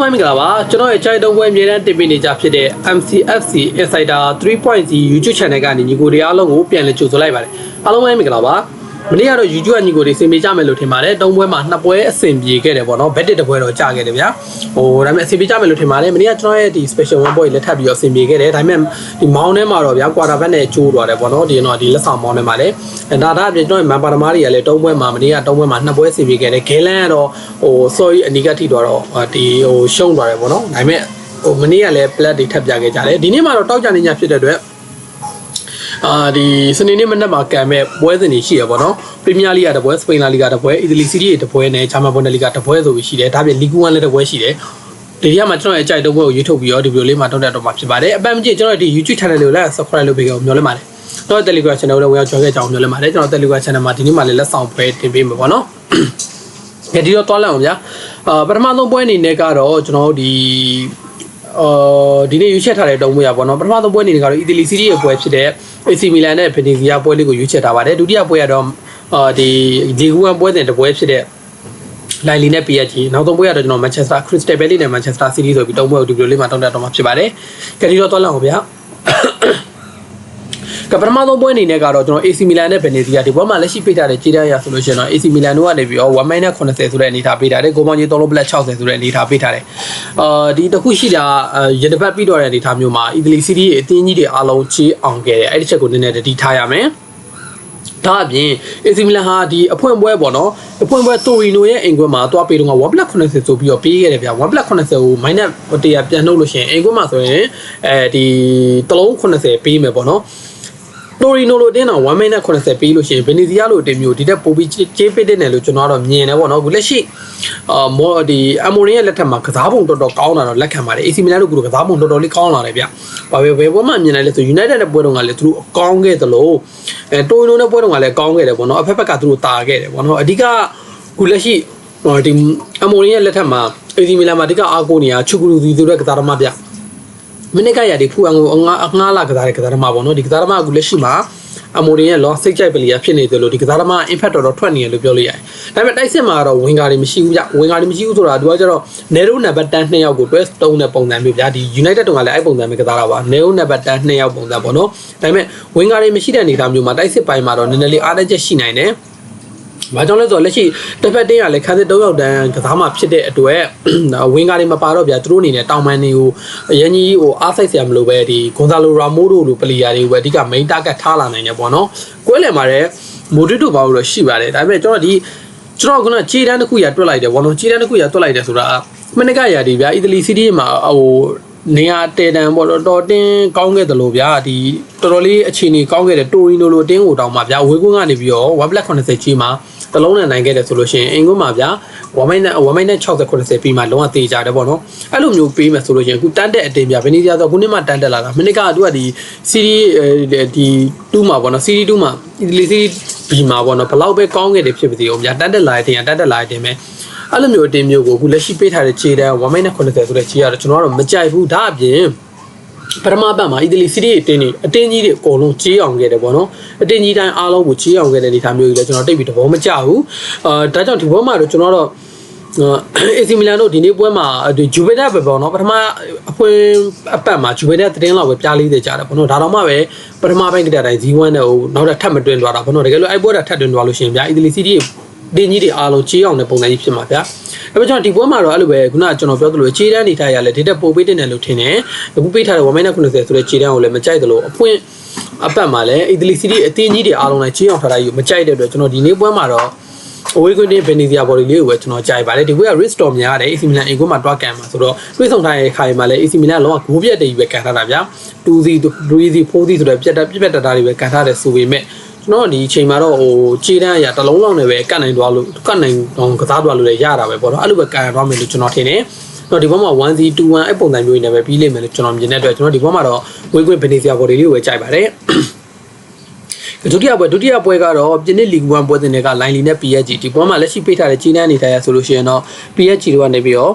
မိုင်းမင်္ဂလာပါကျွန်တော်ရဲ့ channel တုံးပွဲအမြဲတမ်းတင်ပေးနေကြဖြစ်တဲ့ MCFC Insider 3.0 YouTube channel ကနေညီကိုတွေအားလုံးကိုပြန်လည်ကြိုဆိုလိုက်ပါတယ်အားလုံးပဲမင်္ဂလာပါမနေ့ကတော့ YouTube ညီကိုတွေစင်ပေးကြမယ်လို့ထင်ပါတယ်တုံးပွဲမှာနှစ်ပွဲအဆင်ပြေခဲ့တယ်ပေါ့နော်ဘက်တစ်တစ်ပွဲတော့ကြာခဲ့တယ်ဗျာဟိုဒါပေမဲ့အဆင်ပြေကြမယ်လို့ထင်ပါတယ်မနေ့ကကျွန်တော်ရဲ့ဒီ special one boy လက်ထပ်ပြီးတော့အဆင်ပြေခဲ့တယ်ဒါပေမဲ့ဒီမောင်းထဲမှာတော့ဗျာ quarter back နဲ့ကျိုးသွားတယ်ပေါ့နော်ဒီတော့ဒီလက်ဆောင်မောင်းထဲမှာလည်းဒါအပြင်ကျွန်တော်ရဲ့ member သမားတွေကလည်းတုံးပွဲမှာမနေ့ကတုံးပွဲမှာနှစ်ပွဲအဆင်ပြေခဲ့တယ်ဂဲလန်ကတော့ဟို sorry အနီကထိတော့ဒီဟိုရှုံးသွားတယ်ပေါ့နော်ဒါပေမဲ့ဟိုမနေ့ကလည်း plat တွေထပ်ပြခဲ့ကြတယ်ဒီနေ့မှာတော့တောက်ကြနေညဖြစ်တဲ့အတွက်ဒီစနေနေ့မနက်မှာကံမဲ့ပွဲစဉ်တွေရှိရပေါ့နော်ပရီးမီးယားလိဂ်ကတပွဲစပိန်လာလိဂ်ကတပွဲအီတလီစီးရီးတပွဲနဲ့ဂျာမန်ဘွန်ဒလိဂ်ကတပွဲဆိုပြီးရှိတယ်ဒါပြင်လီဂူ1လည်းတပွဲရှိတယ်ဒီရက်မှာကျွန်တော်ရဲ့အကြိုက်တုံးပွဲကိုရွေးထုတ်ပြီးတော့ဒီဗီဒီယိုလေးမှာတောက်တက်တော့မှာဖြစ်ပါတယ်အပန်မကြည့်ကျွန်တော်ဒီ YouTube channel လေးကိုလည်း subscribe လုပ်ပေးကြအောင်မျှော်လင့်ပါတယ်ကျွန်တော် Telegram channel ကိုလည်းဝင်ရောက် join ခဲ့ကြအောင်မျှော်လင့်ပါတယ်ကျွန်တော် Telegram channel မှာဒီနေ့မှလည်းလက်ဆောင်ပွဲတင်ပေးမှာပေါ့နော်ဒီတော့တွားလိုက်အောင်ဗျာပထမဆုံးပွဲအနေနဲ့ကတော့ကျွန်တော်ဒီနေ့ရွေးချက်ထားတဲ့တုံးပွဲရပေါ့နော်ပထမဆုံးပွဲအနေနဲ့ကတော့အီတလီစီးရီးရဲ့ပွဲဖြစ်တဲ့ AC Milan နဲ့ Venezia ပွဲလေးကိုရွေးချက်ထားပါတယ်ဒုတိယပွဲကတော့ဒီလီဂူ1ပွဲစဉ်တစ်ပွဲဖြစ်တဲ့လိုင်လီနဲ့ PSG နောက်ဆုံးပွဲကတော့ကျွန်တော် Manchester Crystal Palace နဲ့ Manchester City ဆိုပြီးတုံးပွဲကိုဒီဗီဒီယိုလေးမှာတောက်တက်တော့မှာဖြစ်ပါတယ်ဒီတော့တွားလိုက်အောင်ဗျာကပထမဆုံးပွဲအနေနဲ့ကတော့ကျွန်တော် AC Milan နဲ့ Venezia ဒီပွဲမှာလက်ရှိပေးထားတဲ့ခြေတန်းရဆိုလို့ရှိရင်တော့ AC Milan တို့ကနေပြီးတော့ 1-80 ဆိုတဲ့အနေထားပေးထားတယ်ဂိုးပေါင်းကြီး3လုံးပလက်60ဆိုတဲ့အနေထားပေးထားတယ်ဒီတစ်ခုရှိတာရတပတ်ပြီးတော့တဲ့အနေထားမျိုးမှာအီတလီစီးရီးအသင်းကြီးတွေအားလုံးချေးအောင်ခဲ့တယ်အဲ့ဒီချက်ကိုနည်းနည်းတတိထားရမယ်ဒါအပြင် AC Milan ဟာဒီအဖွင့်ပွဲပေါ့နော်အဖွင့်ပွဲတိုရီနိုရဲ့အိမ်ကွင်းမှာသွားပေးတော့1+80ဆိုပြီးတော့ပေးခဲ့တယ်ဗျာ1+80ကို minus 100ပြန်နှုတ်လို့ရှိရင်အိမ်ကွင်းမှာဆိုရင်ဒီတလုံး80ပေးမယ်ပေါ့နော်တိုရီနိုလိုတင်းတော့1-80ပေးလို့ရှိရင်ဗင်နီဇီယာလိုအတင်းမျိုးဒီတက်ပိုပြီးချေးပေးတဲ့နယ်လို့ကျွန်တော်ကတော့မြင်တယ်ပေါ့နော်အခုလက်ရှိမော်ဒီအမိုရင်ရဲ့လက်ထက်မှာကစားပုံတော်တော်ကောင်းတာတော့လက်ခံပါတယ် AC Milan တို့ကစားပုံတော်တော်လေးကောင်းလာတယ်ဗျ။ဘာပဲဘယ်ပွဲမှာမြင်လိုက်လဲဆို United နဲ့ပွဲတုန်းကလည်းသူတို့ကောင်းခဲ့သလိုတိုရီနိုနဲ့ပွဲတုန်းကလည်းကောင်းခဲ့တယ်ပေါ့နော်အဖက်ဖက်ကသူတို့တာခဲ့တယ်ပေါ့နော်အဓိကအခုလက်ရှိဒီအမိုရင်ရဲ့လက်ထက်မှာ AC Milan မှာအဓိကအားကိုးနေတာချူကူလူစီဆိုတဲ့ကစားသမားဗျမင်းကရဒီဖူအောင်ကိုငါးလာကစားတဲ့ကစားသမားပေါ့နော်ဒီကစားသမားအခုလက်ရှိမှာအမိုရင်ရဲ့ loss စိတ်ကြိုက်ပလီယာဖြစ်နေတယ်လို့ဒီကစားသမား impact တော်ထွက်နေတယ်လို့ပြောလို့ရတယ်ဒါပေမဲ့တိုက်စစ်မှာတော့ဝင်ကာတွေမရှိဘူးဗျဝင်ကာတွေမရှိဘူးဆိုတာသူကကျတော့ Nero နံပါတ်10 2ယောက်ကိုတွဲတုံးတဲ့ပုံစံမျိုးဗျဒီ United တုန်းကလည်းအဲ့ပုံစံမျိုးကစားတာပါ Nero နံပါတ်10 2ယောက်ပုံစံပေါ့နော်ဒါပေမဲ့ဝင်ကာတွေမရှိတဲ့အနေအထားမျိုးမှာတိုက်စစ်ပိုင်းမှာတော့နည်းနည်းလေးအားတက်ချက်ရှိနိုင်တယ်ဘာကြောင့်လဲဆိုတော့လက်ရှိတစ်ဖက်တင်းကလည်းခန်းစစ်3ယောက်တန်းကစားမှဖြစ်တဲ့အတွက်ဝင်းကားတွေမပါတော့ဗျာသူတို့အနေနဲ့တောင်ပန်တွေကိုအရင်ကြီးဟိုအားစိုက်စရာမလိုပဲဒီဂွန်ဆာလိုရာမိုဒိုလိုပလီယာတွေကိုပဲအဓိက main target ထားလာနိုင်တယ်ပေါ့နော်ကွဲလည်မှာလည်းမိုဒရီတိုပါလို့ရှိပါတယ်ဒါပေမဲ့ကျွန်တော်ကခြေတန်းတစ်ခုရတွက်လိုက်တယ်ဘောနော်ခြေတန်းတစ်ခုရတွက်လိုက်တယ်ဆိုတာမနက်ကရဒီဗျာအီတလီစီးတီးမှာဟိုနေရာတဲတန်ပေါ့တော်တင်းကောင်းခဲ့တယ်လို့ဗျာဒီတော်တော်လေးအခြေအနေကောင်းခဲ့တယ်တိုရီနိုလိုအတင်းကိုတောင်းမှာဗျာဝေကွန်းကနေပြီးတော့1+80ချီမှာတလုံးနဲ့နိုင်ခဲ့တယ်ဆိုလို့ရှိရင်အင်ကွန်းမှာဗျာ1-60 ပြီးမှလုံးဝသေးကြတယ်ပေါ့နော်အဲ့လိုမျိုးပေးမယ်ဆိုလို့ရှိရင်အခုတန်းတက်အတင်းဗျာဗင်နီဇီယာဆိုခုနှစ်မှတန်းတက်လာတာမနစ်ကသူကဒီစီရီဒီ2မှာပေါ့နော်စီရီ2မှာအီတလီစီဘီမှာပေါ့နော်ဘလောက်ပဲကောင်းခဲ့တယ်ဖြစ်ပါသေးအောင်ဗျာတန်းတက်လာတဲ့တင်တန်းတက်လာတဲ့တင်ပဲအဲ့လိုမျိုးအတင်းမျိုးကိုအခုလက်ရှိပေးထားတဲ့ခြေတန်း1-80ဆိုတဲ့ခြေကတော့ကျွန်တော်ကတော့မကြိုက်ဘူးဒါအပြင်ပထမပတ်မှာအီတလီစီးရီးအတင်းကြီးတွေအကုန်လုံးချေးအောင်ခဲ့တယ်ပေါ့နော်အတင်းကြီးတိုင်းအားလုံးကိုချေးအောင်ခဲ့တဲ့အနေအထားမျိုးကြီးလဲကျွန်တော်တိတ်ပြီးတဘောမကြဘူးဒါကြောင့်ဒီဘက်မှာတော့ကျွန်တော်တော့AC Milan တို့ဒီနေ့ပွဲမှာဂျူဗေတက်ပဲပေါ့နော်ပထမအဖွင့်အပတ်မှာဂျူဗေတက်သတင်းလောက်ပဲပြားလေးတွေကြားတယ်ပေါ့နော်ဒါတော့မှပဲပထမပိုင်းကတည်းကတိုင်း Z1 နဲ့ဟိုနောက်ထပ်မတွင်သွားတာပေါ့နော်တကယ်လို့အဲ့ပွဲတာထပ်တွင်သွားလို့ရှိရင်ဗျာအီတလီစီးရီးတင်းကြီးတွေအားလုံးချေးအောင်တဲ့ပုံစံကြီးဖြစ်မှာဗျာဒါပေမဲ့ကျွန်တော်ဒီပွဲမှာတော့အဲ့လိုပဲခုနကကျွန်တော်ပြောသလိုခြေတန်းနေထားရလဲဒီတက်ပို့ပေးတင်တယ်လို့ထင်တယ်အခုပေးထားတဲ့1-80ဆိုတဲ့ခြေတန်းကိုလည်းမကြိုက်သလိုအဖွင့်အပတ်မှာလည်းအီတလီစီးရီးအတင်းကြီးတွေအားလုံးလည်းချေးအောင်ထားတာယူမကြိုက်တဲ့အတွက်ကျွန်တော်ဒီနေ့ပွဲမှာတော့အဝေးကွင်းဗင်နီဇီယာဘော်လီလေးကိုပဲကျွန်တော်ကြိုက်ပါတယ်ဒီပွဲက risk storm များတယ် AC Milan အိမ်ကွင်းမှာတွားကန်မှာဆိုတော့တွေးဆောင်ထားတဲ့ခါတွေမှာလည်း AC Milan လုံးဝဂိုးပြတ်တွေပဲကန်ထားတာဗျာ 2-0 3-0 4-0ဆိုတဲ့ပြတ်တတာတွေပဲကန်ထားတယ်ဆိုပေမဲ့ကျွန်တော်ဒီအချိန်မှာတော့ဟိုခြေတန်းအရာတစ်လုံးလောက်နဲ့ပဲကတ်နိုင်တော့ကစားသွားလို့လည်းရတာပဲပေါ့နော်အဲ့လိုပဲကန်ရသွားမယ်လို့ကျွန်တော်ထင်တယ်တော့ဒီဘက်မှာ 1-2-1 အဲ့ပုံစံမျိုးနဲ့ပဲပြီးလိမ့်မယ်လို့ကျွန်တော်မြင်တဲ့အတွက်ကျွန်တော်ဒီဘက်မှာတော့ဝေးကွင်းဗင်နီဇီယာဘော်လီလေးကိုပဲကြိုက်ပါတယ်ဒုတိယပွဲကတော့ပြင်းနစ်လီဂူ1ပွဲစဉ်တွေကလိုင်လီနဲ့ PSG ဒီပွဲမှာလက်ရှိပေးထားတဲ့ခြေတန်းအနေထားရဆိုလို့ရှိရင်တော့ PSG တို့ကနေပြီးတော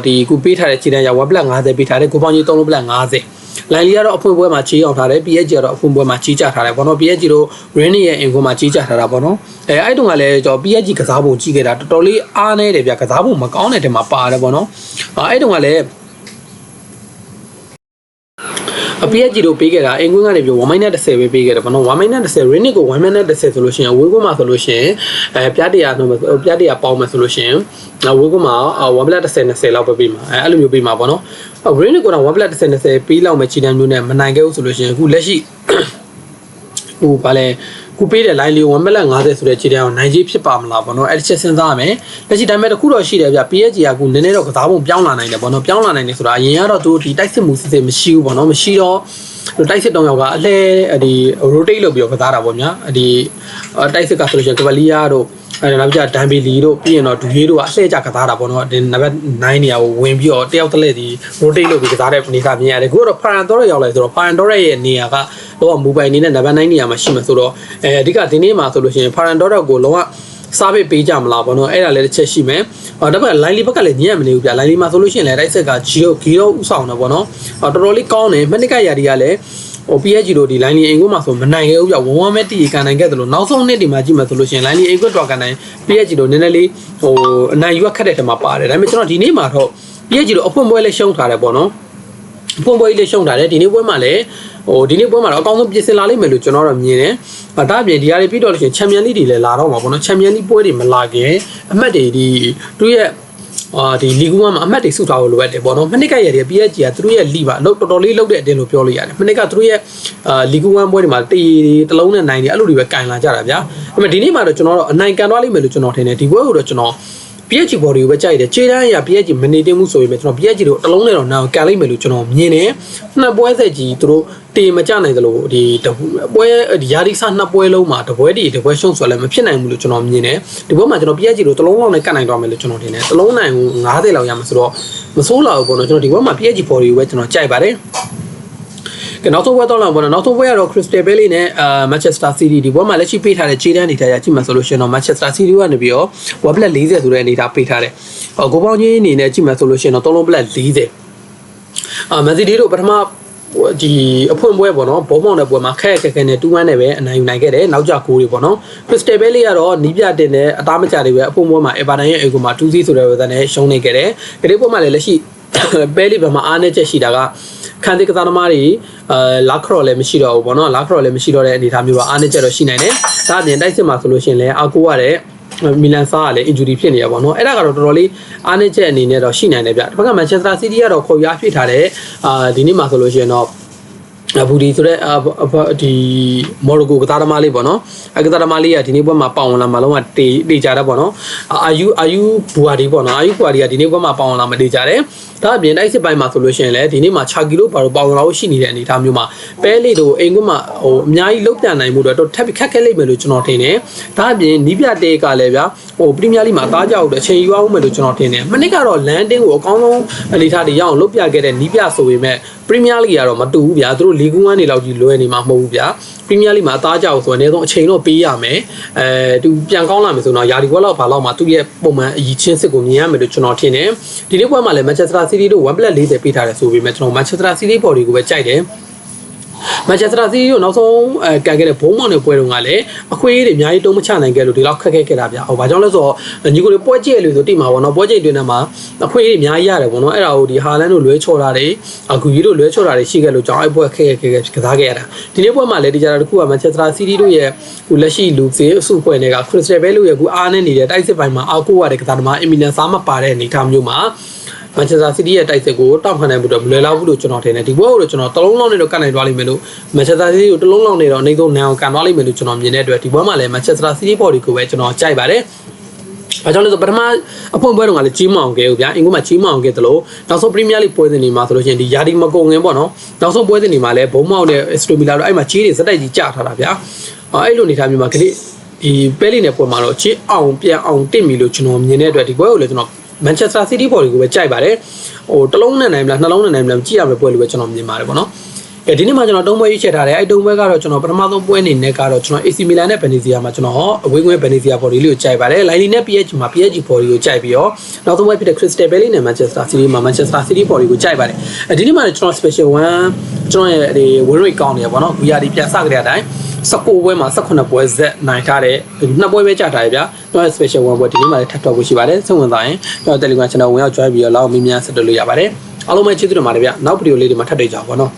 ့ဒီခုပေးထားတဲ့ခြေတန်းရ1+50ပေးထားတဲ့ဂိုးပေါင်းကြီး3+50 လိုင်လီကတော့အဖွင့်ပွဲမှာကြီးအောင်ထားတယ် PSG ကတော့အဖွင့်ပွဲမှာကြီးကြထားတယ်ပေါ့နော် PSG တို့ Rennes ရဲ့အင်ကွန်မှာကြီးကြထားတာပေါ့နော်အဲ့တုန်းကလည်းကျွန်တော် PSG ကစားပုံကြီးခဲ့တာတော်တော်လေးအားနေတယ်ဗျကစားပုံမကောင်းတဲ့တဲမှာပါတယ်ပေါ့နော်အဲ့တုန်းကလည်းအ PSG တို့ပေးခဲ့တာအင်ကွင်းကနေပြီး1-10ပဲပေးခဲ့တယ်ဘာလို့1-10 Rennes ကို1-10ဆိုလို့ရှိရင်အဝေးကွင်းမှာဆိုလို့ရှိရင်ပြား100ပေါင်းမယ်ဆိုလို့ရှိရင်အဝေးကွင်းမှာ1+10-20လောက်ပဲပေးမှာအဲ့လိုမျိုးပေးမှာပေါ့နော် Rennes ကတော့1+10-20ပေးလောက်မဲ့ခြေတန်းမျိုးနဲ့မနိုင်ခဲ့ဘူးဆိုလို့ရှိရင်အခုလက်ရှိဟိုဗာလဲခုပေးတဲ့ line လေး1+50ဆိုတဲ့ခြေတန်းကိုနိုင်ကြီးဖြစ်ပါမလားပေါ့နော်အဲ့ဒီချက်စဉ်းစားရမယ်လက်ရှိတိုင်းမဲ့တခုတော့ရှိတယ်ဗျ PSG ကခုနည်းနည်းတော့ကစားပုံပြောင်းလာနိုင်တယ်ပေါ့နော်ပြောင်းလာနိုင်တယ်ဆိုတာအရင်ကတော့သူဒီတိုက်စစ်မှုစစ်မရှိဘူးပေါ့နော်မရှိတော့တိုက်စစ်တောင်ရောက်ကအလဲဒီ rotate လုပ်ပြီးတော့ကစားတာပေါ့ညာဒီတိုက်စစ်ကဆိုလို့ရှိရင်ကဗလီယာတို့အဲ့နောက်ကျဒန်ဘီလီတို့ပြီးရင်တော့ဒူရေးတို့ကအလှည့်ကျကစားတာပေါ့နော်ဒီနံပါတ်9နေရာကိုဝင်ပြီးတော့တယောက်တစ်လက်ဒီ rotate လုပ်ပြီးကစားတဲ့အနေကမြင်ရတယ်ခုတော့ Ferran Torres ရောက်လာဆိုတော့ Ferran Torres ရဲ့နေရာကတော့မူပိုင်နေနဲ့နံပါတ်9နေရာမှာရှိမှာဆိုတော့အဓိကဒီနေ့မှာဆိုလို့ရှိရင် Ferran Torres ကိုလုံးဝစားပေးကြမလားပေါ့နော်အဲ့ဒါလည်းတစ်ချက်ရှိမယ်ဒါပေမဲ့ line လေးဘက်ကလည်းညံ့မနေဘူးဗျ line လေးမှာဆိုလို့ရှိရင်လည်းတိုက်ဆက်ကဂီရိုဥဆောင်တယ်ပေါ့နော်တော်တော်လေးကောင်းတယ်မနစ်ကရာဒီကလည်းဟို PSG တို့ဒီ line လေးအိမ်ကွင်းမှာဆိုမနိုင်ခဲ့ဘူးဗျ1-1မဲ့တီကန်နိုင်ခဲ့တယ်လို့နောက်ဆုံးနှစ်ဒီမှာကြည့်မှဆိုလို့ရှိရင် line လေးအိမ်ကွင်းတော်ကန်နိုင် PSG တို့နည်းနည်းလေးဟိုအနိုင်ယူခက်တဲ့ထဲမှာပါတယ်ဒါပေမဲ့ကျွန်တော်ဒီနေ့မှာတော့ PSG တို့အဖွင့်ပွဲလေးရှုံးထားတယ်ပေါ့နော်အဖွင့်ပွဲလေးရှုံးထားတယ်ဒီနေ့ပွဲမှာလည်းဟိုဒီနေ့ပွဲမှာတော့အကောင်းဆုံးပြင်ဆင်လာလိမ့်မယ်လို့ကျွန်တော်တော့မြင်တယ်ဒါအပြင်ဒီဟာတွေပြီးတော့လို့ရှိရင်ချန်ပီယံလိတွေလည်းလာတော့မှာပေါ့နော်ချန်ပီယံလိပွဲတွေမလာခင်အမှတ်တွေဒီသူရဲ့ဒီလီဂူ1မှာအမှတ်တွေစုထားဖို့လိုအပ်တယ်ပေါ့နော်မနစ်ကရတဲ့ PSG ကသူတို့ရဲ့လီပါအလုပ်တော်တော်လေးလုပ်တဲ့အတင်းလို့ပြောလို့ရတယ်မနစ်ကသူတို့ရဲ့လီဂူ1ပွဲတွေမှာတီတလုံးနဲ့နိုင်တယ်အဲ့လိုတွေပဲကန်လာကြတာဗျာဒါပေမဲ့ဒီနေ့မှာတော့ကျွန်တော်တော့အနိုင်ကန်သွားလိမ့်မယ်လို့ကျွန်တော်ထင်တယ်ဒီပွဲကိုတော့ကျွန်တော် PSG body ကိုပဲကြိုက်တယ်ခြေတန်းအရာ PSG မနေတင်မှုဆိုရင်ပဲကျွန်တော် PSG တို့တလုံးနဲ့တော့နာကန်လိုက်မယ်လို့ကျွန်တော်မြင်တယ်နှစ်ပွဲဆက်ကြီးသူတို့တေမကြနိုင်သလိုဒီပွဲယာဒီဆာနှစ်ပွဲလုံးမှာတပွဲတပွဲရှုံးဆိုလည်းမဖြစ်နိုင်ဘူးလို့ကျွန်တော်မြင်တယ်ဒီပွဲမှာကျွန်တော် PSG တို့တလုံးလောက်နဲ့ကန်နိုင်တော့မယ်လို့ကျွန်တော်ထင်တယ်တလုံးနိုင်ကို90လောက်ရမှာဆိုတော့မစိုးလာဘူးပေါ့နော်ကျွန်တော်ဒီပွဲမှာ PSG body ကိုပဲကျွန်တော်ကြိုက်ပါတယ်ကနောက်ဆုံးပွဲတော့လောက်ပေါ့နော်နောက်ဆုံးပွဲကတော့ Crystal Palace နဲ့Manchester City ဒီပွဲမှာလက်ရှိပေးထားတဲ့ခြေတန်းအနေထားရကြည့်မှဆိုလို့ရှိရင်တော့ Manchester City ကနေပြီးတော့ 1+40 ဆိုတဲ့အနေထားပေးထားတယ်ဂိုးပေါင်းကြီးအနေနဲ့ကြည့်မှဆိုလို့ရှိရင်တော့3+40Man City တို့ပထမဒီအဖွင့်ပွဲပေါ့နော်ဘုံမောင်တဲ့ပွဲမှာခက်ခက်ခဲနဲ့2-1နဲ့ပဲအနိုင်ယူနိုင်ခဲ့တယ်နောက်ကျ9တွေပေါ့နော် Crystal Palace ကတော့နီးပြတင်နဲ့အသားမကျတွေပဲအဖွင့်ပွဲမှာ Everton ရဲ့အကူမှာ 2-0 ဆိုတဲ့ဝေဒနဲ့ရှုံးနေခဲ့တယ်ဒီပွဲမှာလည်းလက်ရှိ Palace ဘက်မှာအားနည်းချက်ရှိတာကခန်းသေးကစားသမားတွေလာခရော်လည်းမရှိတော့ဘူးပေါ့နော်လာခရော်လည်းမရှိတော့တဲ့အနေအထားမျိုးပါအားနည်းချက်တော့ရှိနိုင်တယ်ဒါအပြင်တိုက်စစ်မှာဆိုလို့ရှိရင်လည်းအာကိုရတဲ့မီလန်ဆာကလည်း injury ဖြစ်နေရပါတော့အဲ့ဒါကတော့တော်တော်လေးအားနည်းချက်အနေနဲ့တော့ရှိနိုင်တယ်ဗျဒီဘက်က Manchester City ကတော့ခေါ်ရဖြစ်ထားတဲ့ဒီနေ့မှာဆိုလို့ရှိရင်တော့ဘူဒီဆိုတဲ့ဒီမော်ရိုကိုကစားသမားလေးပေါ့နော်ကစားသမားလေးကဒီနေ့ပွဲမှာပေါဝင်လာမှလုံးဝတေချာတာပေါ့နော်အာယူဘူအာဒီပေါ့နော်အာယူဘူအာဒီကဒီနေ့ပွဲမှာပေါဝင်လာမတေချာတယ်ဒါအပြင်တိုက်စစ်ပိုင်းမှာဆိုလို့ရှိရင်လည်းဒီနေ့မှာ6ကီလိုပါတော့ပေါဝင်လာလို့ရှိနေတဲ့အနေအထားမျိုးမှာပဲလေးတို့အိမ်ကွန်းမှာဟိုအများကြီးလုတ်ပြန်နိုင်မှုတော့ထပ်ပြီးခက်ခဲလိမ့်မယ်လို့ကျွန်တော်ထင်တယ်ဒါအပြင်နီးပြတဲကလည်းဗျာဟိုပရီးမီးယားလိမှာသားကြအောင်တဲ့အချိန်ယူအောင်မယ်လို့ကျွန်တော်ထင်တယ်မနစ်ကတော့လန်တင်းကိုအကောင်းဆုံးအနေအထားတွေရအောင်လုတ်ပြခဲ့တဲ့နီးပြဆိုပေမဲ့ပရီးမီးယားလိကတော့မတူဘူးဗျာသူတို့လီဂူ1နေလောက်ကြီးလွယ်နေမှာမဟုတ်ဘူးဗျာပရီးမီးယားလိမှာသားကြအောင်ဆိုတော့အနည်းဆုံးအချိန်တော့ပေးရမယ်သူပြန်ကောင်းလာမယ်ဆိုတော့ယာဒီကွက်လောက်ဘာလောက်မှသူ့ရဲ့ပုံမှန်အရင်ချင်းစစ်ကိုမြင်ရမယ်လို့ကျွန်တော်ထင်တယ်ဒီနေ့ပွဲမှာလည်း Manchester City တို့1+40ပေးထားတယ်ဆိုပေမဲ့ကျွန်တော် Manchester City body ကိုပဲကြိုက်တယ်Manchester City တို့နောက်ဆုံးကန်ခဲ့တဲ့ဘုံမောင်တဲ့ပွဲတုန်းကလည်းအခွင့်အရေးတွေအများကြီးတုံးမချနိုင်ခဲ့လို့ဒီလောက်ခက်ခဲခဲ့တာဗျ။ဟောဘာကြောင့်လဲဆိုတော့ညီကိုတွေပွဲကျဲလို့ဆိုတိမှာပေါ့နော်ပွဲကျဲတွင်ထဲမှာအခွင့်အရေးတွေအများကြီးရတယ်ပေါ့နော်အဲ့ဒါကိုဒီဟာလန်တို့လွဲချော်တာတွေအကူကြီးတို့လွဲချော်တာတွေရှိခဲ့လို့ကြောင့်အဲ့ပွဲခက်ခဲကစားခဲ့ရတာဒီနေ့ပွဲမှာလည်းဒီကြတာတစ်ခုက Manchester City တို့ရဲ့ဟိုလက်ရှိလူစေအစုပွဲတွေက Crystal Palace တို့ရဲ့ကူအားနဲ့နေတဲ့တိုက်စစ်ပိုင်းမှာအောက်ကိုရတဲ့ကစားသမားအမီလန်စားမပါတဲ့အနေအထားမျိုးမှာManchester City ရဲ့တိုက်စစ်ကိုတောက်ခံနိုင်မှုတော့မလွယ်လောက်ဘူးလို့ကျွန်တော်ထင်တယ်ဒီပွဲကိုတော့ကျွန်တော်တလုံးလုံးနဲ့တော့ကန်နိုင်သွားလိမ့်မယ်လို့ Manchester City ကိုတလုံးလုံးနဲ့တော့အနေဆုံးနန်အောင်ကန်သွားလိမ့်မယ်လို့ကျွန်တော်မြင်တဲ့အတွက်ဒီပွဲမှာလည်း Manchester City body ကိုပဲကျွန်တော်ကြိုက်ပါတယ်။ဘာကြောင့်လဲဆိုပထမအဖွင့်ပွဲတုန်းကလည်းကြီးမအောင်ခဲ့ဦးဗျာအင်္ဂုမှာကြီးမအောင်ခဲ့တယ်လို့နောက်ဆုံး Premier League ပွဲစဉ်တွေမှာဆိုလို့ရှိရင်ဒီယာဒီမကုံငင်ပေါ့နော်နောက်ဆုံးပွဲစဉ်တွေမှာလည်းဘုံမောက်နဲ့ Aston Villa တို့အဲ့မှာကြီးတွေစက်တိုက်ကြီးကြထားတာဗျာအဲ့လိုအနေထားမျိုးမှာခဏဒီပဲလီနဲ့ပွဲမှာတော့ကြီးအောင်ပြန်အောင်တင့်ပြီလို့ကျွန်တော်မြင်တဲ့အတွက်ဒီပွဲကိုလည်းကျွန်တော် Manchester City body ကိုပဲကြိုက်ပါတယ်ဟိုတစ်လုံးနဲ့နိုင်မလားနှလုံးနဲ့နိုင်မလားကြည့်ရမယ်ပွဲလို့ပဲကျွန်တော်မြင်ပါတယ်ပေါ့နော် ဒီနေ့မှာကျွန်တော်တုံးပွဲရွေးချယ်ထားတယ်အဲ့တုံးပွဲကတော့ကျွန်တော်ပထမဆုံးပွဲအနေနဲ့ကတော့ကျွန်တော် AC Milan နဲ့ Venezia မှာကျွန်တော်အဝေးကွင်း Venezia body လေးကိုကြိုက်ပါတယ် Line နဲ့ PSG မှာ PSG body ကိုကြိုက်ပြီးတော့နောက်ဆုံးပွဲဖြစ်တဲ့ Crystal Palace နဲ့ Manchester City မှာ Manchester City body ကိုကြိုက်ပါတယ်ဒီနေ့မှာကျွန်တော် special 1ကျွန်တော်ရဲ့ဒီ win rate ကောင်းနေရပါတော့ VR ဒီပြန်စကြတဲ့အတိုင်း19ပွဲမှာ18ပွဲဇက်နိုင်ထားတဲ့နှစ်ပွဲပဲကြာထားရဗျာကျွန်တော် special 1ပွဲဒီနေ့မှာလည်းထပ်တော့ဖို့ရှိပါတယ်စိတ်ဝင်စားရင်ကျွန်တော် Telegram channel ဝင်ရောက် join ပြီးတော့လောက်မင်းများဆက်သွယ်လို့ရပါတယ်အားလုံးပဲကျေးဇူးတင်ပါတယ်ဗျာနောက်ဗီဒီယိုလေးတွေမှာထပ်တွေ့ကြပါတော့